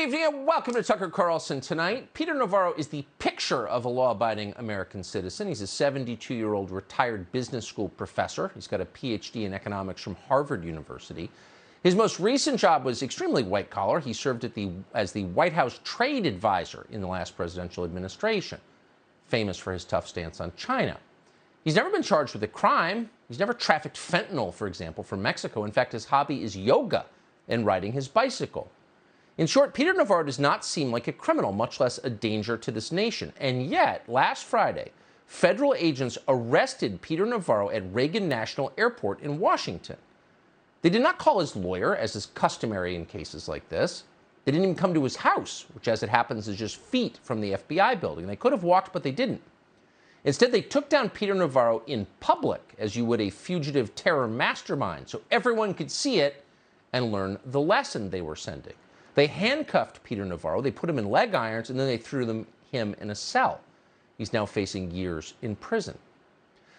evening and welcome to Tucker Carlson Tonight. Peter Navarro is the picture of a law-abiding American citizen. He's a 72-year-old retired business school professor. He's got a PhD in economics from Harvard University. His most recent job was extremely white-collar. He served as the White House trade advisor in the last presidential administration, famous for his tough stance on China. He's never been charged with a crime. He's never trafficked fentanyl, for example, from Mexico. In fact, his hobby is yoga and riding his bicycle. In short, Peter Navarro does not seem like a criminal, much less a danger to this nation. And yet, last Friday, federal agents arrested Peter Navarro at Reagan National Airport in Washington. They did not call his lawyer, as is customary in cases like this. They didn't even come to his house, which, as it happens, is just feet from the FBI building. They could have walked, but they didn't. Instead, they took down Peter Navarro in public, as you would a fugitive terror mastermind, so everyone could see it and learn the lesson they were sending. They handcuffed Peter Navarro, they put him in leg irons, and then they threw him in a cell. He's now facing years in prison.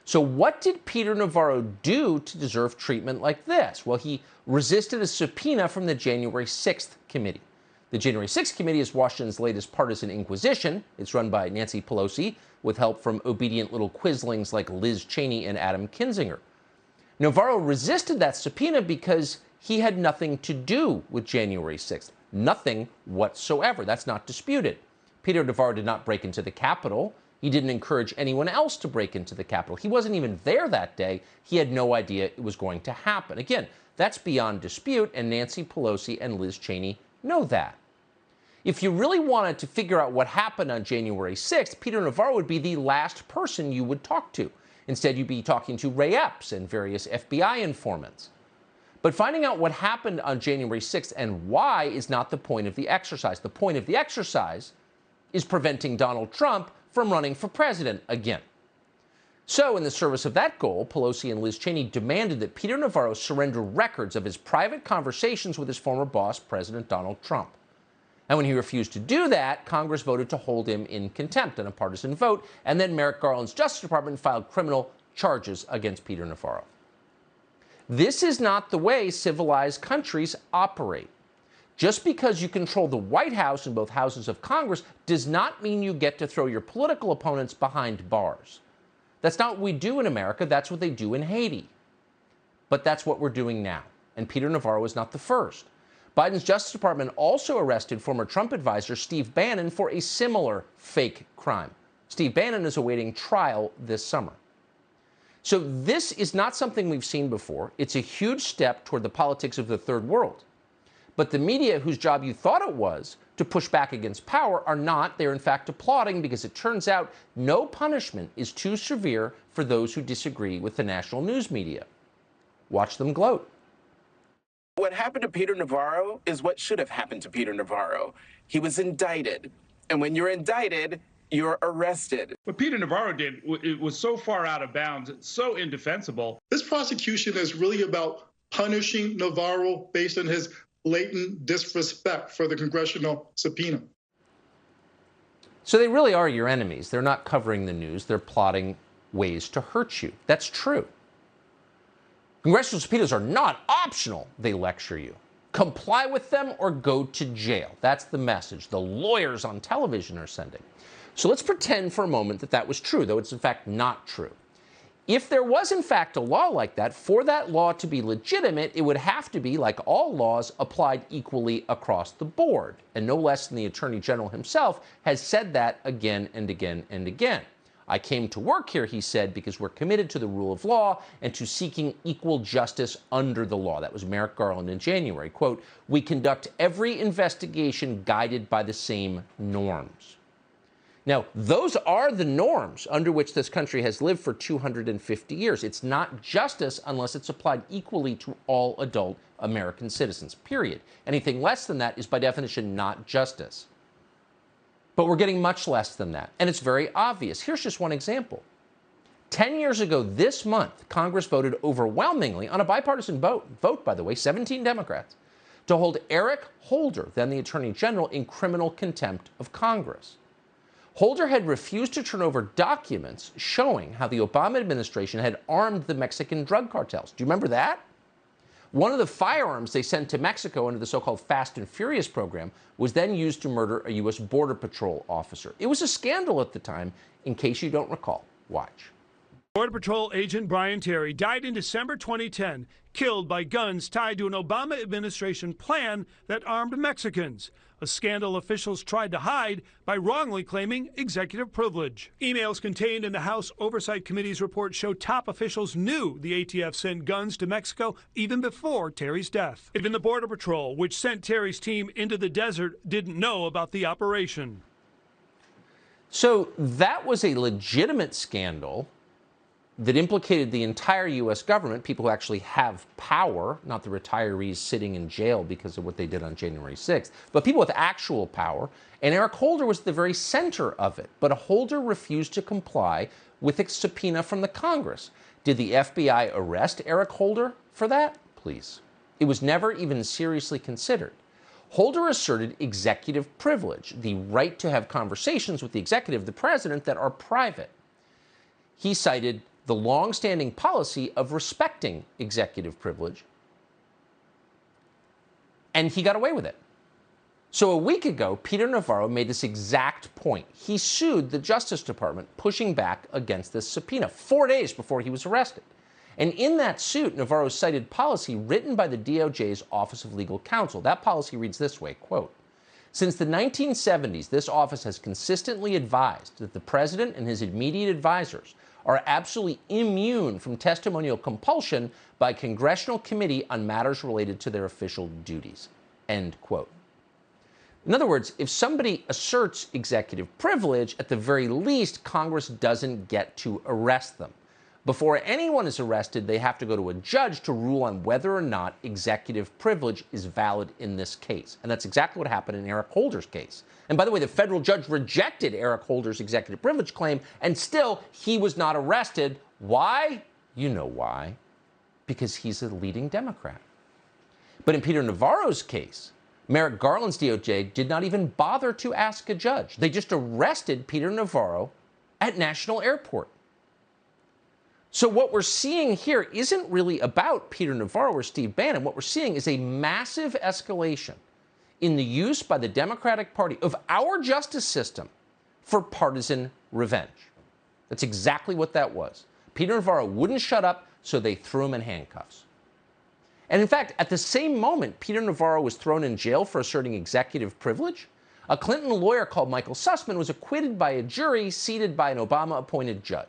So what did Peter Navarro do to deserve treatment like this? Well, he resisted a subpoena from the January 6th committee. The January 6th committee is Washington's latest partisan inquisition. It's run by Nancy Pelosi with help from obedient little quislings like Liz Cheney and Adam Kinzinger. Navarro resisted that subpoena because he had nothing to do with January 6th. Nothing whatsoever. That's not disputed. Peter Navarro did not break into the Capitol. He didn't encourage anyone else to break into the Capitol. He wasn't even there that day. He had no idea it was going to happen. Again, that's beyond dispute, and Nancy Pelosi and Liz Cheney know that. If you really wanted to figure out what happened on January 6th, Peter Navarro would be the last person you would talk to. Instead, you'd be talking to Ray Epps and various FBI informants. But finding out what happened on January 6th and why is not the point of the exercise. The point of the exercise is preventing Donald Trump from running for president again. So, in the service of that goal, Pelosi and Liz Cheney demanded that Peter Navarro surrender records of his private conversations with his former boss, President Donald Trump. And when he refused to do that, Congress voted to hold him in contempt on a partisan vote, and then Merrick Garland's Justice Department filed criminal charges against Peter Navarro. This is not the way civilized countries operate. Just because you control the White House and both houses of Congress does not mean you get to throw your political opponents behind bars. That's not what we do in America. That's what they do in Haiti. But that's what we're doing now. And Peter Navarro is not the first. Biden's Justice Department also arrested former Trump advisor Steve Bannon for a similar fake crime. Steve Bannon is awaiting trial this summer. So this is not something we've seen before. It's a huge step toward the politics of the third world. But the media, whose job you thought it was to push back against power, are not. They're in fact applauding because it turns out no punishment is too severe for those who disagree with the national news media. Watch them gloat. What happened to Peter Navarro is what should have happened to Peter Navarro. He was indicted. And when you're indicted, you're arrested. What Peter Navarro did, it was so far out of bounds, so indefensible. This prosecution is really about punishing Navarro based on his blatant disrespect for the congressional subpoena. So they really are your enemies. They're not covering the news. They're plotting ways to hurt you. That's true. Congressional subpoenas are not optional, they lecture you. Comply with them or go to jail. That's the message the lawyers on television are sending. So let's pretend for a moment that that was true, though it's in fact not true. If there was in fact a law like that, for that law to be legitimate, it would have to be, like all laws, applied equally across the board. And no less than the Attorney General himself has said that again and again and again. I came to work here, he said, because we're committed to the rule of law and to seeking equal justice under the law. That was Merrick Garland in January. Quote, we conduct every investigation guided by the same norms. Now, those are the norms under which this country has lived for 250 years. It's not justice unless it's applied equally to all adult American citizens, period. Anything less than that is by definition not justice. But we're getting much less than that, and it's very obvious. Here's just one example. 10 years ago this month, Congress voted overwhelmingly on a bipartisan vote, by the way, 17 Democrats, to hold Eric Holder, then the Attorney General, in criminal contempt of Congress. Holder had refused to turn over documents showing how the Obama administration had armed the Mexican drug cartels. Do you remember that? One of the firearms they sent to Mexico under the so-called Fast and Furious program was then used to murder a U.S. Border Patrol officer. It was a scandal at the time, in case you don't recall. Watch. Border Patrol agent Brian Terry died in December 2010, killed by guns tied to an Obama administration plan that armed Mexicans, a scandal officials tried to hide by wrongly claiming executive privilege. Emails contained in the House Oversight Committee's report show top officials knew the ATF sent guns to Mexico even before Terry's death. Even the Border Patrol, which sent Terry's team into the desert, didn't know about the operation. So that was a legitimate scandal that implicated the entire U.S. government, people who actually have power, not the retirees sitting in jail because of what they did on January 6th, but people with actual power. And Eric Holder was at the very center of it. But Holder refused to comply with a subpoena from the Congress. Did the FBI arrest Eric Holder for that? Please. It was never even seriously considered. Holder asserted executive privilege, the right to have conversations with the executive, the president, that are private. He cited the long-standing policy of respecting executive privilege, and he got away with it. So a week ago, Peter Navarro made this exact point. He sued the Justice Department, pushing back against this subpoena 4 days before he was arrested. And in that suit, Navarro cited policy written by the DOJ's Office of Legal Counsel. That policy reads this way, quote, "Since the 1970s, this office has consistently advised that the president and his immediate advisors are absolutely immune from testimonial compulsion by Congressional Committee on matters related to their official duties." End quote. In other words, if somebody asserts executive privilege, at the very least, Congress doesn't get to arrest them. Before anyone is arrested, they have to go to a judge to rule on whether or not executive privilege is valid in this case. And that's exactly what happened in Eric Holder's case. And by the way, the federal judge rejected Eric Holder's executive privilege claim, and still he was not arrested. Why? You know why. Because he's a leading Democrat. But in Peter Navarro's case, Merrick Garland's DOJ did not even bother to ask a judge. They just arrested Peter Navarro at National Airport. So what we're seeing here isn't really about Peter Navarro or Steve Bannon. What we're seeing is a massive escalation in the use by the Democratic Party of our justice system for partisan revenge. That's exactly what that was. Peter Navarro wouldn't shut up, so they threw him in handcuffs. And in fact, at the same moment Peter Navarro was thrown in jail for asserting executive privilege, a Clinton lawyer called Michael Sussmann was acquitted by a jury seated by an Obama-appointed judge.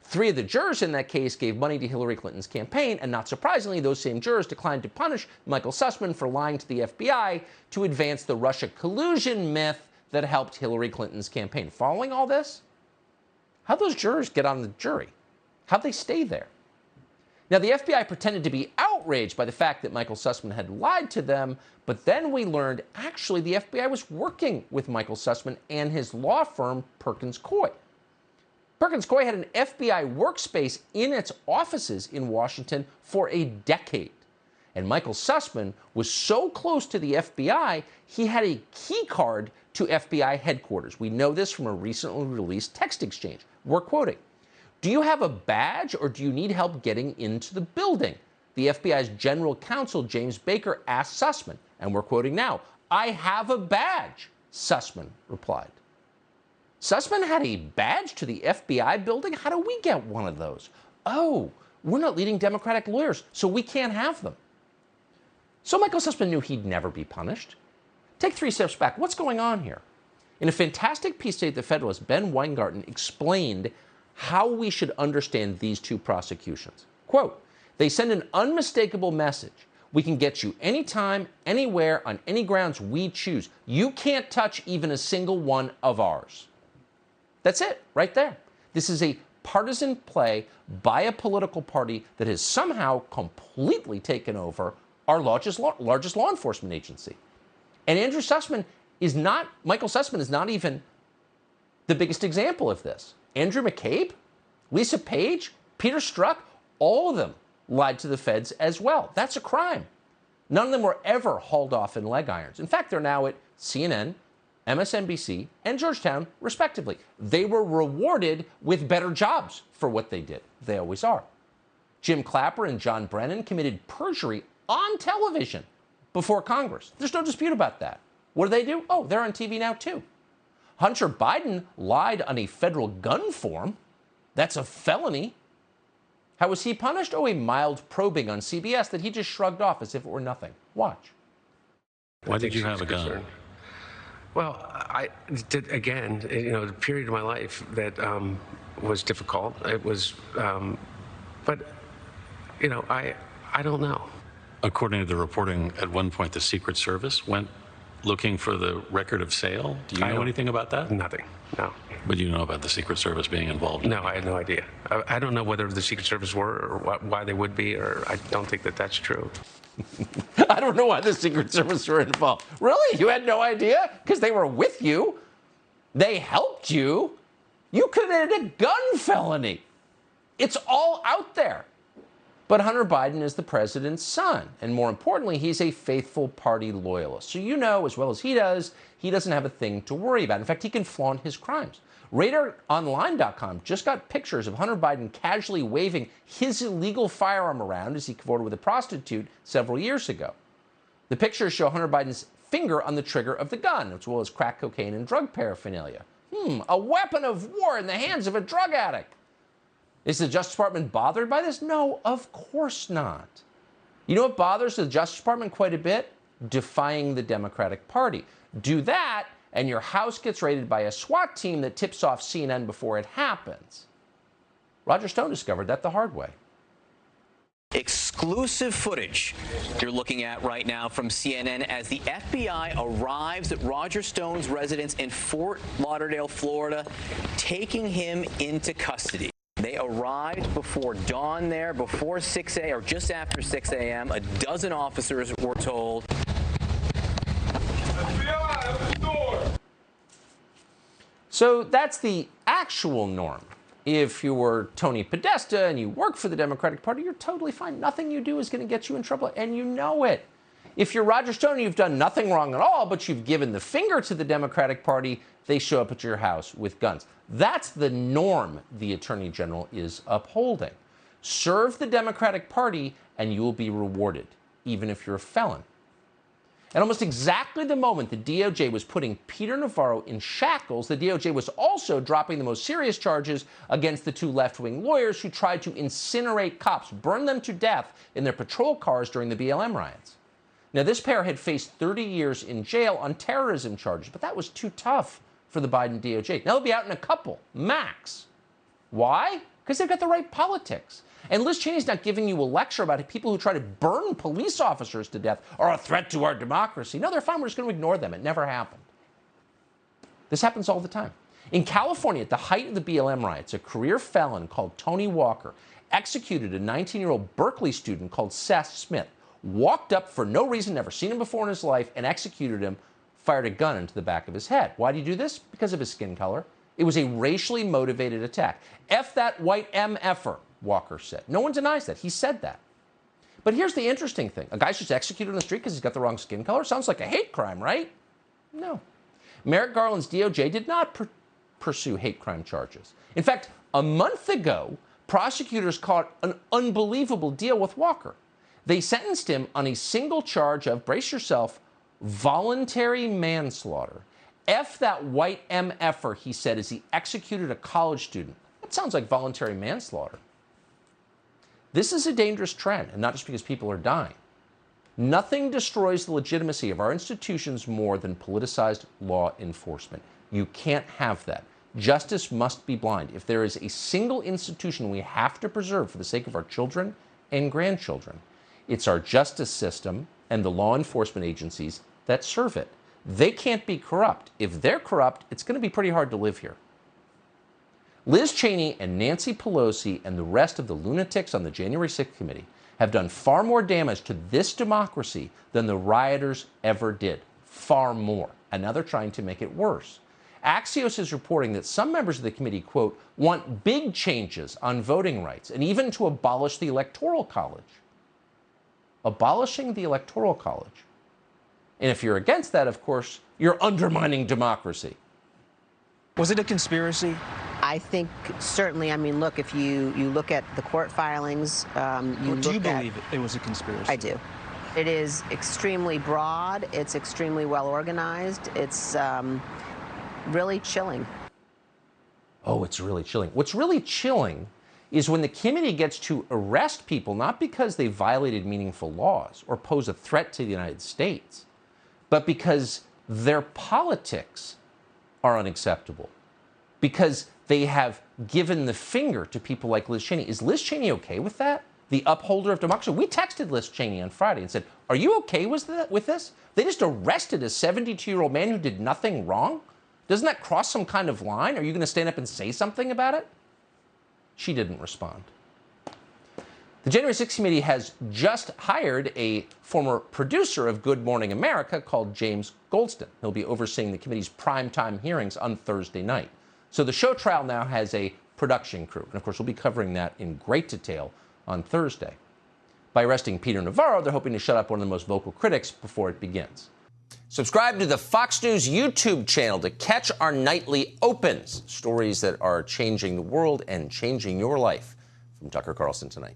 3 of the jurors in that case gave money to Hillary Clinton's campaign, and not surprisingly, those same jurors declined to punish Michael Sussmann for lying to the FBI to advance the Russia collusion myth that helped Hillary Clinton's campaign. Following all this, how'd those jurors get on the jury? How'd they stay there? Now, the FBI pretended to be outraged by the fact that Michael Sussmann had lied to them, but then we learned actually the FBI was working with Michael Sussmann and his law firm, Perkins Coie. Perkins Coie had an FBI workspace in its offices in Washington for a decade. And Michael Sussmann was so close to the FBI, he had a key card to FBI headquarters. We know this from a recently released text exchange. We're quoting, "Do you have a badge or do you need help getting into the building?" The FBI's general counsel, James Baker, asked Sussmann, and we're quoting now, "I have a badge," Sussmann replied. Sussmann had a badge to the FBI building? How do we get one of those? Oh, we're not leading Democratic lawyers, so we can't have them. So Michael Sussmann knew he'd never be punished. Take 3 steps back. What's going on here? In a fantastic piece today at The Federalist, Ben Weingarten explained how we should understand these 2 prosecutions. Quote, "They send an unmistakable message. We can get you anytime, anywhere, on any grounds we choose. You can't touch even a single one of ours." That's it, right there. This is a partisan play by a political party that has somehow completely taken over our largest law enforcement agency. And Michael Sussmann is not even the biggest example of this. Andrew McCabe, Lisa Page, Peter Strzok, all of them lied to the feds as well. That's a crime. None of them were ever hauled off in leg irons. In fact, they're now at CNN, MSNBC, and Georgetown, respectively. They were rewarded with better jobs for what they did. They always are. Jim Clapper and John Brennan committed perjury on television before Congress. There's no dispute about that. What do? Oh, they're on TV now, too. Hunter Biden lied on a federal gun form. That's a felony. How was he punished? Oh, a mild probing on CBS that he just shrugged off as if it were nothing. Watch. Why did you have a gun? Well, I did, again, the period of my life that was difficult. It was, but, I don't know. According to the reporting, at one point, the Secret Service went looking for the record of sale. Do you know anything about that? Nothing, no. But you know about the Secret Service being involved in No, I had no idea. I don't know whether the Secret Service were or why they would be, or I don't think that that's true. I don't know why the Secret Service were involved. Really? You had no idea? Because they were with you. They helped you. You committed a gun felony. It's all out there. But Hunter Biden is the president's son. And more importantly, he's a faithful party loyalist. So you know as well as he doesn't have a thing to worry about. In fact, he can flaunt his crimes. RadarOnline.com just got pictures of Hunter Biden casually waving his illegal firearm around as he cavorted with a prostitute several years ago. The pictures show Hunter Biden's finger on the trigger of the gun, as well as crack cocaine and drug paraphernalia. A weapon of war in the hands of a drug addict. Is the Justice Department bothered by this? No, of course not. You know what bothers the Justice Department quite a bit? Defying the Democratic Party. Do that, and your house gets raided by a SWAT team that tips off CNN before it happens. Roger Stone discovered that the hard way. Exclusive footage you're looking at right now from CNN as the FBI arrives at Roger Stone's residence in Fort Lauderdale, Florida, taking him into custody. They arrived before dawn there, before 6 a.m. or just after 6 a.m. A dozen officers were told. So that's the actual norm. If you were Tony Podesta and you work for the Democratic Party, you're totally fine. Nothing you do is going to get you in trouble, and you know it. If you're Roger Stone and you've done nothing wrong at all, but you've given the finger to the Democratic Party, they show up at your house with guns. That's the norm the Attorney General is upholding. Serve the Democratic Party and you will be rewarded, even if you're a felon. At almost exactly the moment the DOJ was putting Peter Navarro in shackles, the DOJ was also dropping the most serious charges against the two left-wing lawyers who tried to incinerate cops, burn them to death in their patrol cars during the BLM riots. Now, this pair had faced 30 years in jail on terrorism charges, but that was too tough for the Biden DOJ. Now they'll be out in a couple, max. Why? Because they've got the right politics. And Liz Cheney's not giving you a lecture about people who try to burn police officers to death are a threat to our democracy. No, they're fine. We're just going to ignore them. It never happened. This happens all the time. In California, at the height of the BLM riots, a career felon called Tony Walker executed a 19-year-old Berkeley student called Seth Smith, walked up for no reason, never seen him before in his life, and executed him, fired a gun into the back of his head. Why did he do this? Because of his skin color. It was a racially motivated attack. F that white MFer, Walker said. No one denies that. He said that. But here's the interesting thing. A guy's just executed on the street because he's got the wrong skin color? Sounds like a hate crime, right? No. Merrick Garland's DOJ did not pursue hate crime charges. In fact, a month ago, prosecutors caught an unbelievable deal with Walker. They sentenced him on a single charge of, brace yourself, voluntary manslaughter. F that white MFer, he said, as he executed a college student. That sounds like voluntary manslaughter. This is a dangerous trend, and not just because people are dying. Nothing destroys the legitimacy of our institutions more than politicized law enforcement. You can't have that. Justice must be blind. If there is a single institution we have to preserve for the sake of our children and grandchildren, it's our justice system and the law enforcement agencies that serve it. They can't be corrupt. If they're corrupt, it's going to be pretty hard to live here. Liz Cheney and Nancy Pelosi and the rest of the lunatics on the January 6th committee have done far more damage to this democracy than the rioters ever did. Far more. And now they're trying to make it worse. Axios is reporting that some members of the committee, quote, want big changes on voting rights and even to abolish the Electoral College. Abolishing the Electoral College. And if you're against that, of course, you're undermining democracy. Was it a conspiracy? I think certainly. I mean, look, if you look at the court filings, do you believe it was a conspiracy? I do. It is extremely broad. It's extremely well organized. It's really chilling. Oh, it's really chilling. What's really chilling is when the committee gets to arrest people, not because they violated meaningful laws or pose a threat to the United States, but because their politics are unacceptable, because they have given the finger to people like Liz Cheney. Is Liz Cheney okay with that? The upholder of democracy? We texted Liz Cheney on Friday and said, are you okay with this? They just arrested a 72-year-old man who did nothing wrong? Doesn't that cross some kind of line? Are you going to stand up and say something about it? She didn't respond. The January 6th committee has just hired a former producer of Good Morning America called James Goldston. He'll be overseeing the committee's primetime hearings on Thursday night. So the show trial now has a production crew. And of course, we'll be covering that in great detail on Thursday. By arresting Peter Navarro, they're hoping to shut up one of the most vocal critics before it begins. Subscribe to the Fox News YouTube channel to catch our nightly opens, stories that are changing the world and changing your life. From Tucker Carlson Tonight.